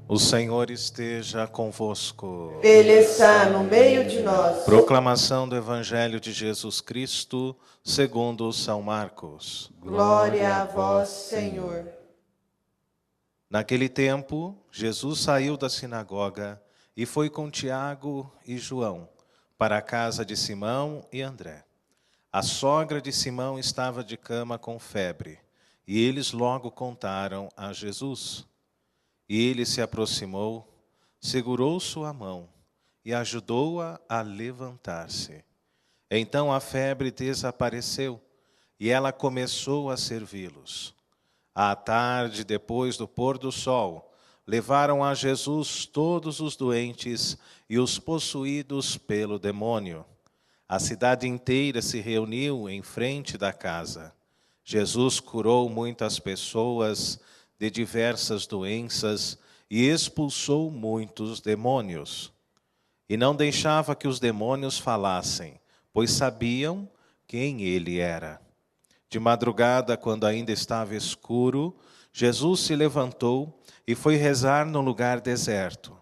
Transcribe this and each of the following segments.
O Senhor esteja convosco. Ele está no meio de nós. Proclamação do Evangelho de Jesus Cristo, segundo São Marcos. Glória a vós, Senhor. Naquele tempo, Jesus saiu da sinagoga e foi com Tiago e João para a casa de Simão e André. A sogra de Simão estava de cama com febre, e eles logo contaram a Jesus. E ele se aproximou, segurou sua mão e ajudou-a a levantar-se. Então a febre desapareceu e ela começou a servi-los. À tarde, depois do pôr do sol, levaram a Jesus todos os doentes e os possuídos pelo demônio. A cidade inteira se reuniu em frente da casa. Jesus curou muitas pessoas de diversas doenças e expulsou muitos demônios. E não deixava que os demônios falassem, pois sabiam quem ele era. De madrugada, quando ainda estava escuro, Jesus se levantou e foi rezar num lugar deserto.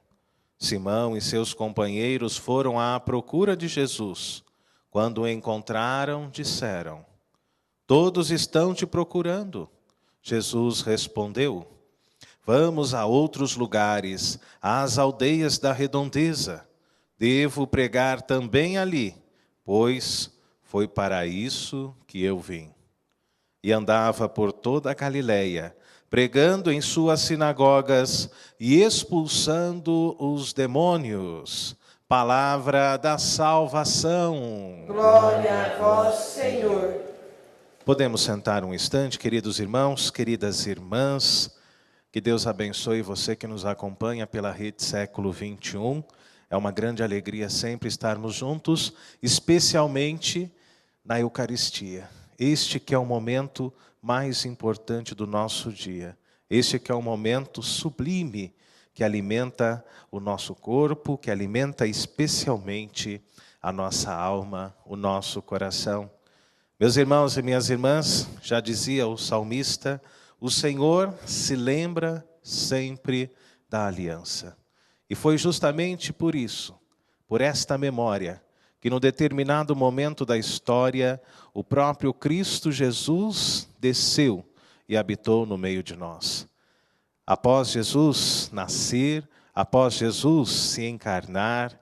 Simão e seus companheiros foram à procura de Jesus. Quando o encontraram, disseram: "Todos estão te procurando." Jesus respondeu: "Vamos a outros lugares, às aldeias da redondeza. Devo pregar também ali, pois foi para isso que eu vim." E andava por toda a Galileia, pregando em suas sinagogas e expulsando os demônios. Palavra da salvação. Glória a vós, Senhor. Podemos sentar um instante, queridos irmãos, queridas irmãs. Que Deus abençoe você que nos acompanha pela Rede Século XXI. É uma grande alegria sempre estarmos juntos, especialmente na Eucaristia. Este que é o momento mais importante do nosso dia. Este que é o momento sublime que alimenta o nosso corpo, que alimenta especialmente a nossa alma, o nosso coração. Meus irmãos e minhas irmãs, já dizia o salmista, o Senhor se lembra sempre da aliança. E foi justamente por isso, por esta memória, que no determinado momento da história, o próprio Cristo Jesus desceu e habitou no meio de nós. Após Jesus nascer, após Jesus se encarnar,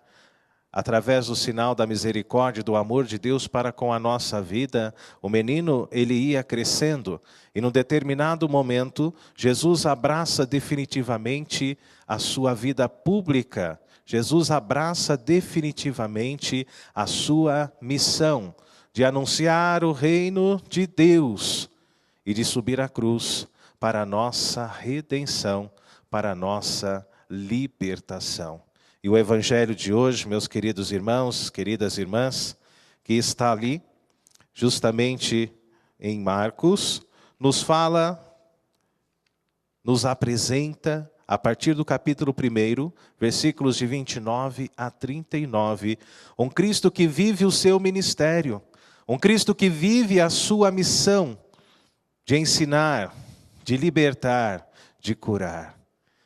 através do sinal da misericórdia e do amor de Deus para com a nossa vida, o menino ele ia crescendo e num determinado momento Jesus abraça definitivamente a sua vida pública. Jesus abraça definitivamente a sua missão de anunciar o reino de Deus e de subir à cruz para a nossa redenção, para a nossa libertação. E o Evangelho de hoje, meus queridos irmãos, queridas irmãs, que está ali, justamente em Marcos, nos fala, nos apresenta, a partir do capítulo 1, versículos de 29 a 39, um Cristo que vive o seu ministério, um Cristo que vive a sua missão de ensinar, de libertar, de curar.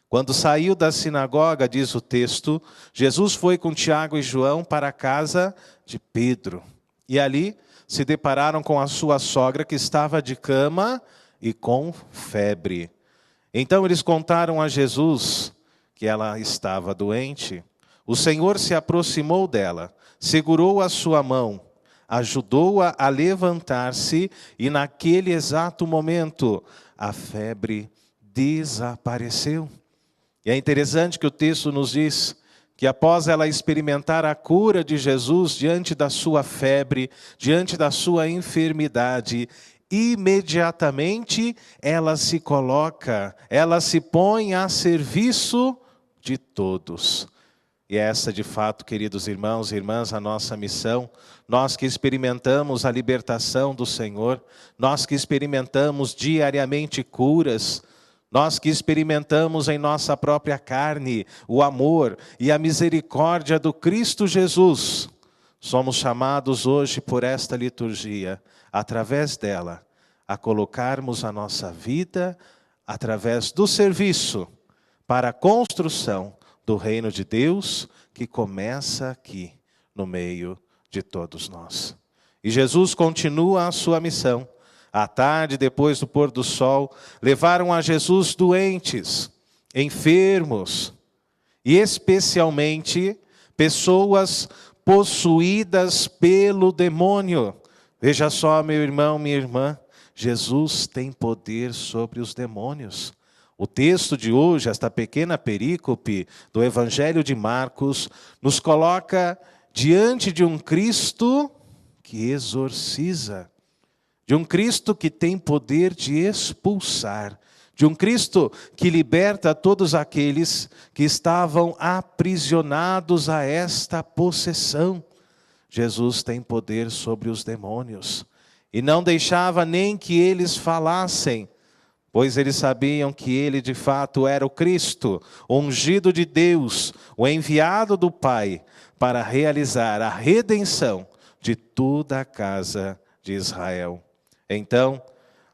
Quando saiu da sinagoga, diz o texto, Jesus foi com Tiago e João para a casa de Pedro. E ali se depararam com a sua sogra que estava de cama e com febre. Então eles contaram a Jesus que ela estava doente. O Senhor se aproximou dela, segurou a sua mão, ajudou-a a levantar-se e naquele exato momento a febre desapareceu. E é interessante que o texto nos diz que após ela experimentar a cura de Jesus diante da sua febre, diante da sua enfermidade, imediatamente ela se coloca, ela se põe a serviço de todos. E essa, de fato, queridos irmãos e irmãs, a nossa missão, nós que experimentamos a libertação do Senhor, nós que experimentamos diariamente curas, nós que experimentamos em nossa própria carne o amor e a misericórdia do Cristo Jesus, somos chamados hoje por esta liturgia, através dela, a colocarmos a nossa vida através do serviço, para a construção do reino de Deus que começa aqui no meio de todos nós. E Jesus continua a sua missão. À tarde, depois do pôr do sol, levaram a Jesus doentes, enfermos e especialmente pessoas possuídas pelo demônio. Veja só, meu irmão, minha irmã, Jesus tem poder sobre os demônios. O texto de hoje, esta pequena perícope do Evangelho de Marcos, nos coloca diante de um Cristo que exorciza, de um Cristo que tem poder de expulsar, de um Cristo que liberta todos aqueles que estavam aprisionados a esta possessão. Jesus tem poder sobre os demônios e não deixava nem que eles falassem, pois eles sabiam que ele de fato era o Cristo, o ungido de Deus, o enviado do Pai, para realizar a redenção de toda a casa de Israel. Então,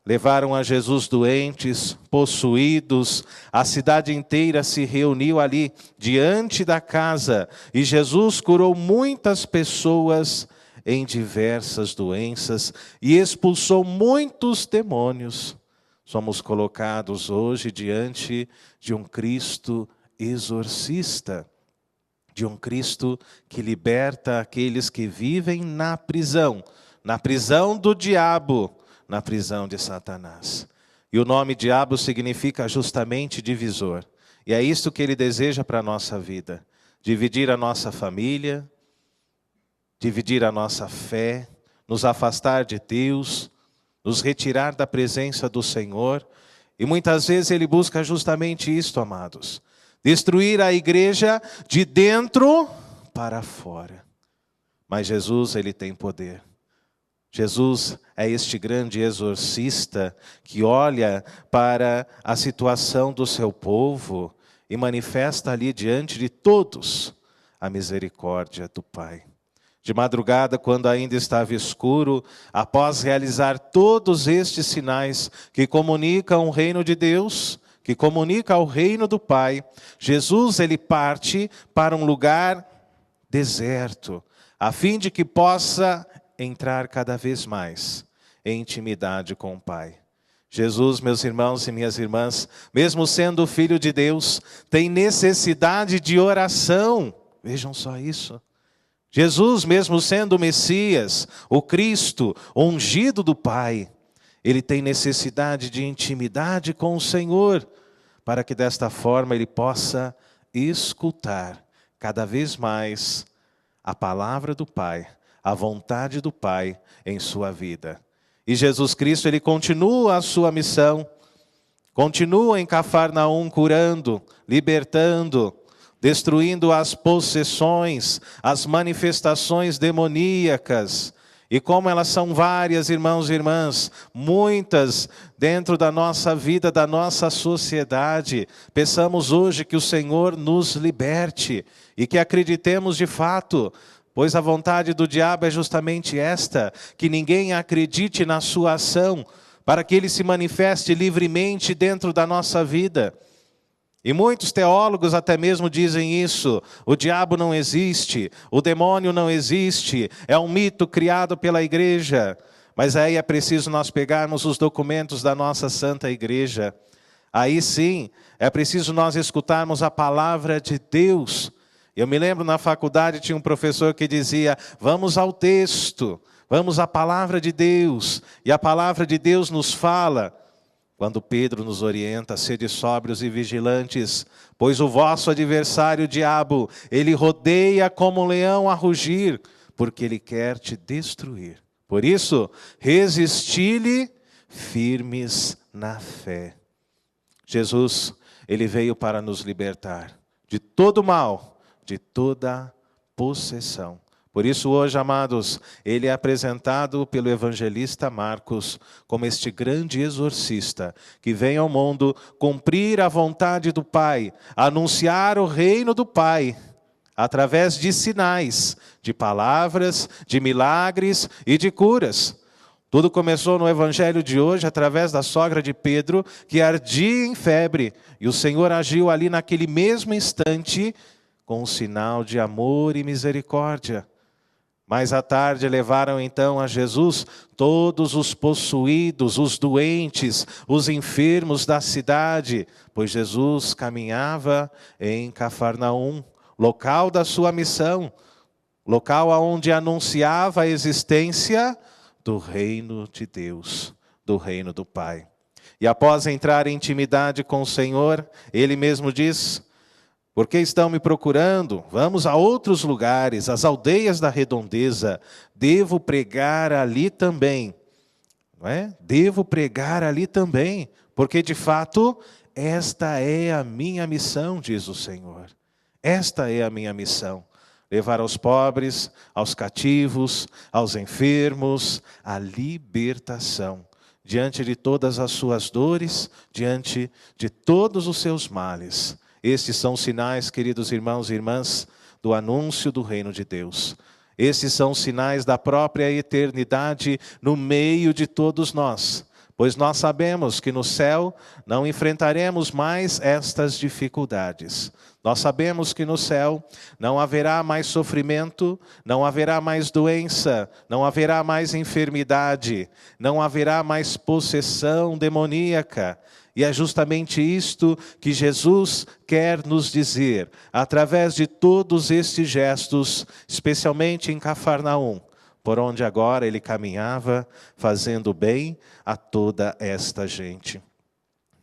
levaram a Jesus doentes, possuídos, a cidade inteira se reuniu ali diante da casa, e Jesus curou muitas pessoas em diversas doenças e expulsou muitos demônios. Somos colocados hoje diante de um Cristo exorcista, de um Cristo que liberta aqueles que vivem na prisão do diabo, na prisão de Satanás. E o nome diabo significa justamente divisor. E é isso que ele deseja para a nossa vida. Dividir a nossa família, dividir a nossa fé, nos afastar de Deus, nos retirar da presença do Senhor. E muitas vezes ele busca justamente isto, amados. Destruir a igreja de dentro para fora. Mas Jesus, ele tem poder. Jesus é este grande exorcista que olha para a situação do seu povo e manifesta ali diante de todos a misericórdia do Pai. De madrugada, quando ainda estava escuro, após realizar todos estes sinais que comunicam o reino de Deus, que comunica o reino do Pai, Jesus ele parte para um lugar deserto, a fim de que possa entrar cada vez mais em intimidade com o Pai. Jesus, meus irmãos e minhas irmãs, mesmo sendo Filho de Deus, tem necessidade de oração. Vejam só isso. Jesus, mesmo sendo o Messias, o Cristo, o ungido do Pai, ele tem necessidade de intimidade com o Senhor, para que desta forma ele possa escutar cada vez mais a palavra do Pai, a vontade do Pai em sua vida. E Jesus Cristo, ele continua a sua missão, continua em Cafarnaum curando, libertando, destruindo as possessões, as manifestações demoníacas. E como elas são várias, irmãos e irmãs, muitas dentro da nossa vida, da nossa sociedade, peçamos hoje que o Senhor nos liberte e que acreditemos de fato, pois a vontade do diabo é justamente esta, que ninguém acredite na sua ação, para que ele se manifeste livremente dentro da nossa vida. E muitos teólogos até mesmo dizem isso, o diabo não existe, o demônio não existe, é um mito criado pela igreja. Mas aí é preciso nós pegarmos os documentos da nossa Santa Igreja. Aí sim, é preciso nós escutarmos a palavra de Deus. Eu me lembro na faculdade tinha um professor que dizia, vamos ao texto, vamos à palavra de Deus. E a palavra de Deus nos fala, quando Pedro nos orienta, sede sóbrios e vigilantes, pois o vosso adversário, o diabo, ele rodeia como um leão a rugir, porque ele quer te destruir. Por isso, resisti-lhe firmes na fé. Jesus, ele veio para nos libertar de todo mal, de toda possessão. Por isso hoje, amados, ele é apresentado pelo evangelista Marcos como este grande exorcista que vem ao mundo cumprir a vontade do Pai, anunciar o reino do Pai, através de sinais, de palavras, de milagres e de curas. Tudo começou no evangelho de hoje, através da sogra de Pedro, que ardia em febre. E o Senhor agiu ali naquele mesmo instante, com um sinal de amor e misericórdia. Mais à tarde levaram então a Jesus todos os possuídos, os doentes, os enfermos da cidade, pois Jesus caminhava em Cafarnaum, local da sua missão, local onde anunciava a existência do reino de Deus, do reino do Pai. E após entrar em intimidade com o Senhor, Ele mesmo diz: por que estão me procurando? Vamos a outros lugares, às aldeias da redondeza. Devo pregar ali também. Não é? Devo pregar ali também, porque de fato, esta é a minha missão, diz o Senhor. Esta é a minha missão. Levar aos pobres, aos cativos, aos enfermos, a libertação. Diante de todas as suas dores, diante de todos os seus males. Estes são sinais, queridos irmãos e irmãs, do anúncio do reino de Deus. Estes são sinais da própria eternidade no meio de todos nós. Pois nós sabemos que no céu não enfrentaremos mais estas dificuldades. Nós sabemos que no céu não haverá mais sofrimento, não haverá mais doença, não haverá mais enfermidade, não haverá mais possessão demoníaca. E é justamente isto que Jesus quer nos dizer, através de todos estes gestos, especialmente em Cafarnaum, por onde agora ele caminhava, fazendo bem a toda esta gente.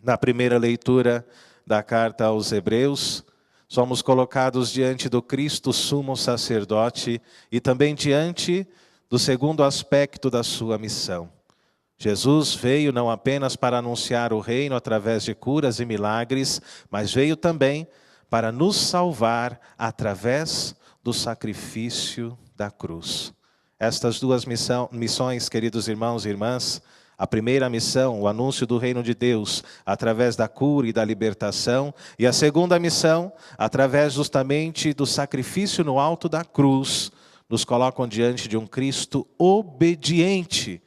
Na primeira leitura da carta aos Hebreus, somos colocados diante do Cristo sumo sacerdote e também diante do segundo aspecto da sua missão. Jesus veio não apenas para anunciar o reino através de curas e milagres, mas veio também para nos salvar através do sacrifício da cruz. Estas duas missões, queridos irmãos e irmãs, a primeira missão, o anúncio do reino de Deus, através da cura e da libertação, e a segunda missão, através justamente do sacrifício no alto da cruz, nos colocam diante de um Cristo obediente,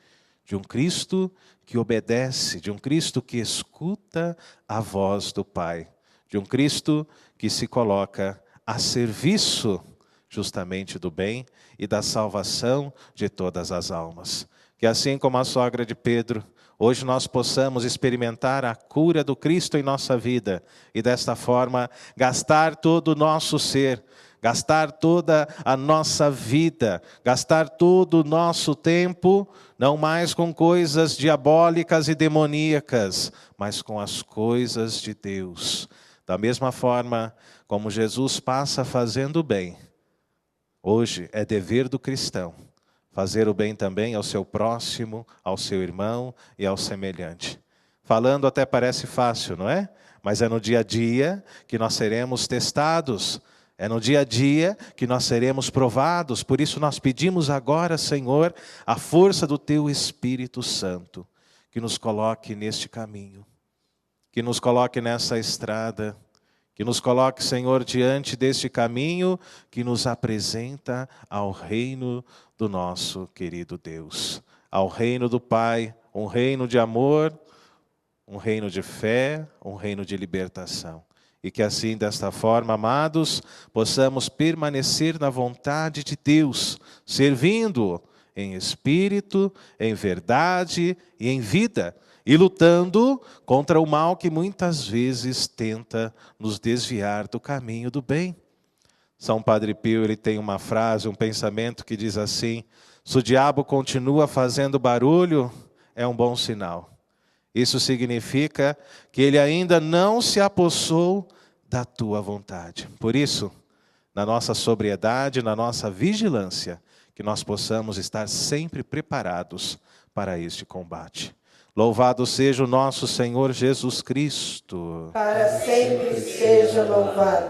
de um Cristo que obedece, de um Cristo que escuta a voz do Pai, de um Cristo que se coloca a serviço justamente do bem e da salvação de todas as almas. Que assim como a sogra de Pedro, hoje nós possamos experimentar a cura do Cristo em nossa vida e desta forma gastar todo o nosso ser, gastar toda a nossa vida, gastar todo o nosso tempo, não mais com coisas diabólicas e demoníacas, mas com as coisas de Deus. Da mesma forma como Jesus passa fazendo o bem, hoje é dever do cristão fazer o bem também ao seu próximo, ao seu irmão e ao semelhante. Falando até parece fácil, não é? Mas é no dia a dia que nós seremos testados, é no dia a dia que nós seremos provados. Por isso nós pedimos agora, Senhor, a força do Teu Espírito Santo, que nos coloque neste caminho, que nos coloque nessa estrada, que nos coloque, Senhor, diante deste caminho que nos apresenta ao reino do nosso querido Deus, ao reino do Pai, um reino de amor, um reino de fé, um reino de libertação. E que assim, desta forma, amados, possamos permanecer na vontade de Deus, servindo-o em espírito, em verdade e em vida, e lutando contra o mal que muitas vezes tenta nos desviar do caminho do bem. São Padre Pio, ele tem uma frase, um pensamento que diz assim: se o diabo continua fazendo barulho, é um bom sinal. Isso significa que ele ainda não se apossou da tua vontade. Por isso, na nossa sobriedade, na nossa vigilância, que nós possamos estar sempre preparados para este combate. Louvado seja o nosso Senhor Jesus Cristo. Para sempre seja louvado.